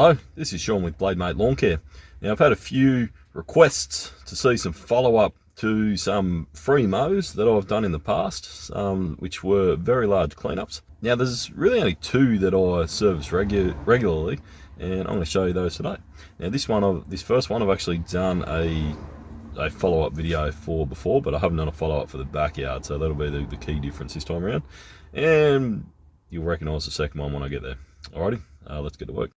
Hello, this is Sean with BladeMate Lawn Care. Now I've had a few requests to see some follow-up to some free mows that I've done in the past, which were very large cleanups. Now there's really only two that I service regularly, and I'm going to show you those today. Now this first one I've actually done a follow-up video for before, but I haven't done a follow-up for the backyard, so that'll be the key difference this time around. And you'll recognise the second one when I get there. Alrighty, let's get to work.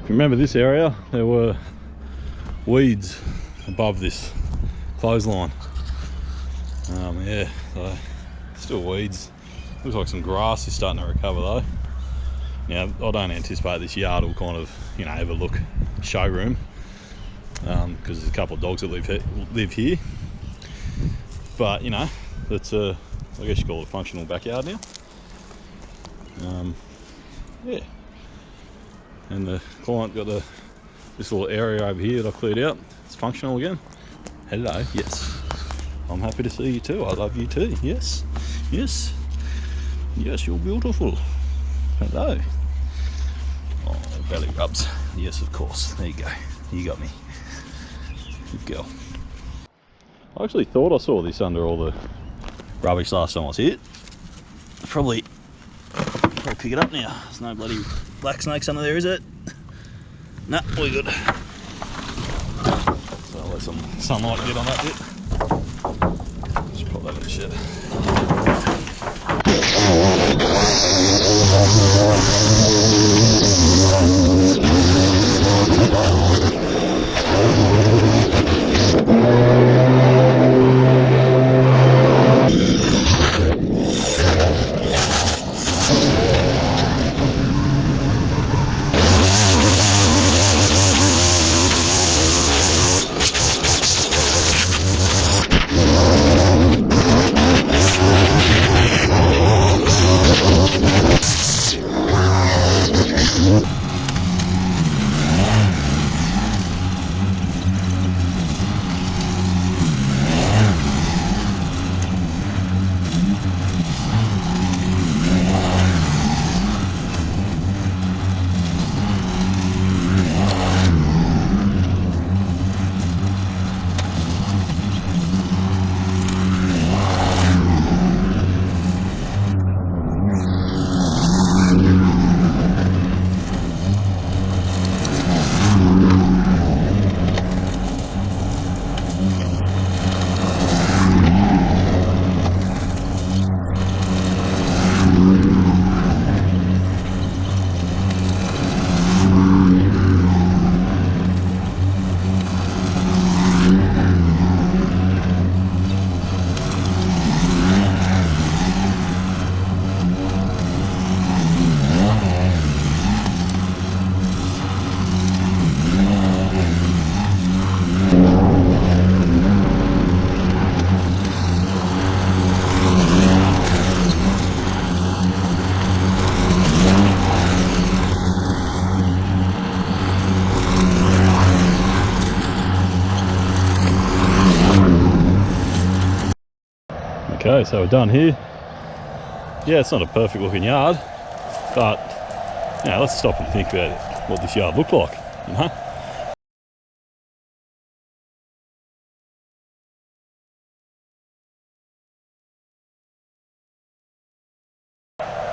Remember this area, there were weeds above this clothesline. Yeah, so still weeds. Looks like some grass is starting to recover though. Now I don't anticipate this yard will kind of, you know, ever look showroom, because there's a couple of dogs that live here. But you know, that's I guess you call it a functional backyard now. Yeah. And the client got this little area over here that I cleared out. It's functional again. Hello, yes. I'm happy to see you too. I love you too. Yes, yes, yes. You're beautiful. Hello. Oh, belly rubs. Yes, of course. There you go. You got me. Good girl. I actually thought I saw this under all the rubbish last time I was here. Probably pick it up now. There's no bloody black snakes under there, is it? Nah, we're good. So I'll let some sunlight get on that bit. Just put that in the shed. Okay, so we're done here. Yeah, it's not a perfect looking yard, but you know, let's stop and think about what this yard looked like, you know?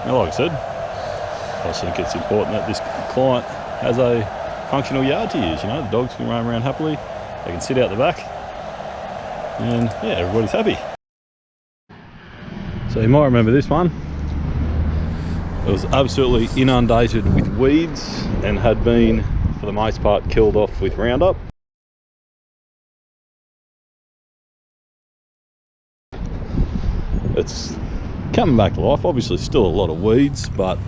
Now, like I said, I just think it's important that this client has a functional yard to use, you know? The dogs can roam around happily, they can sit out the back, and yeah, everybody's happy. So you might remember this one. It was absolutely inundated with weeds and had been, for the most part, killed off with Roundup. It's coming back to life. Obviously still a lot of weeds, but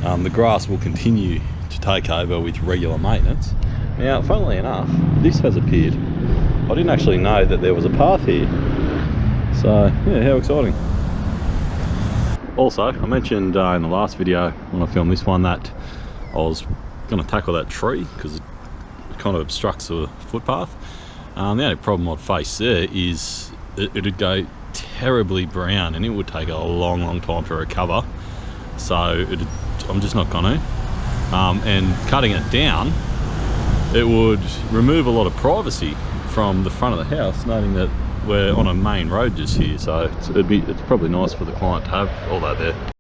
the grass will continue to take over with regular maintenance. Now, funnily enough, this has appeared. I didn't actually know that there was a path here. So yeah, how exciting. Also, I mentioned in the last video when I filmed this one that I was going to tackle that tree because it kind of obstructs the footpath. The only problem I'd face there is it'd go terribly brown and it would take a long time to recover. So I'm just not going to. And cutting it down, it would remove a lot of privacy from the front of the house, noting that we're on a main road just here. So it's probably nice for the client to have all that there.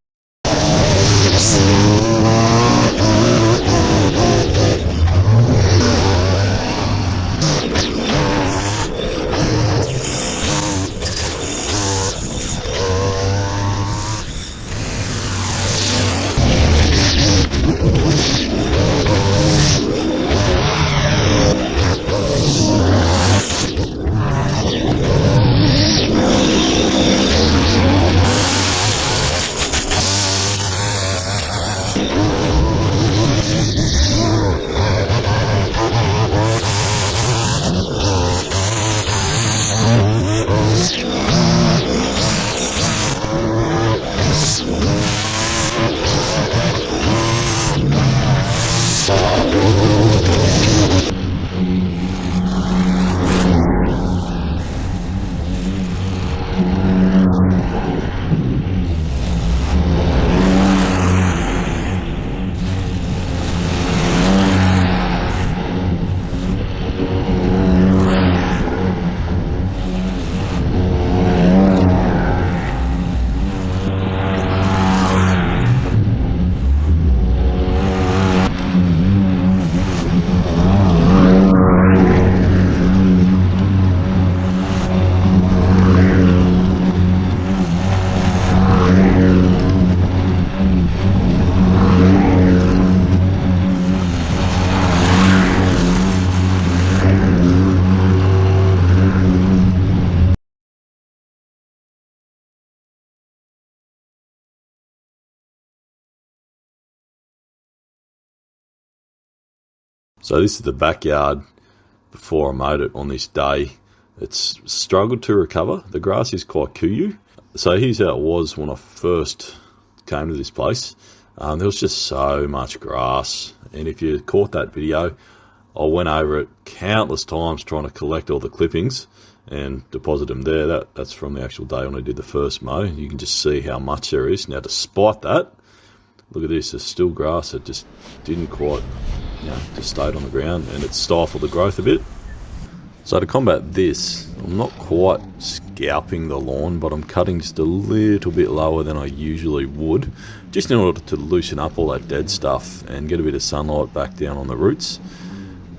So this is the backyard before I mowed it on this day. It's struggled to recover. The grass is quite kuyu. So here's how it was when I first came to this place. There was just so much grass. And if you caught that video, I went over it countless times trying to collect all the clippings and deposit them there. That's from the actual day when I did the first mow. You can just see how much there is. Now, despite that, look at this, there's still grass that just didn't quite, just stayed on the ground, and it stifled the growth a bit. So to combat this, I'm not quite scalping the lawn, but I'm cutting just a little bit lower than I usually would, just in order to loosen up all that dead stuff and get a bit of sunlight back down on the roots.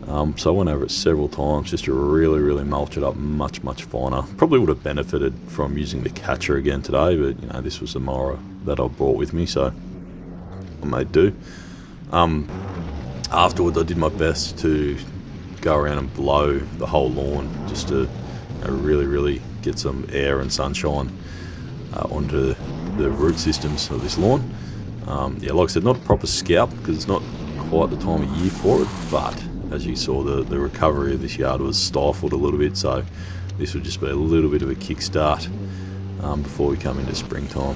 So I went over it several times just to really mulch it up much finer. Probably would have benefited from using the catcher again today, but this was the mower that I brought with me, so I made do. Afterwards, I did my best to go around and blow the whole lawn just to really get some air and sunshine onto the root systems of this lawn. Like I said, not a proper scalp because it's not quite the time of year for it, but as you saw, the recovery of this yard was stifled a little bit, so this would just be a little bit of a kickstart before we come into springtime.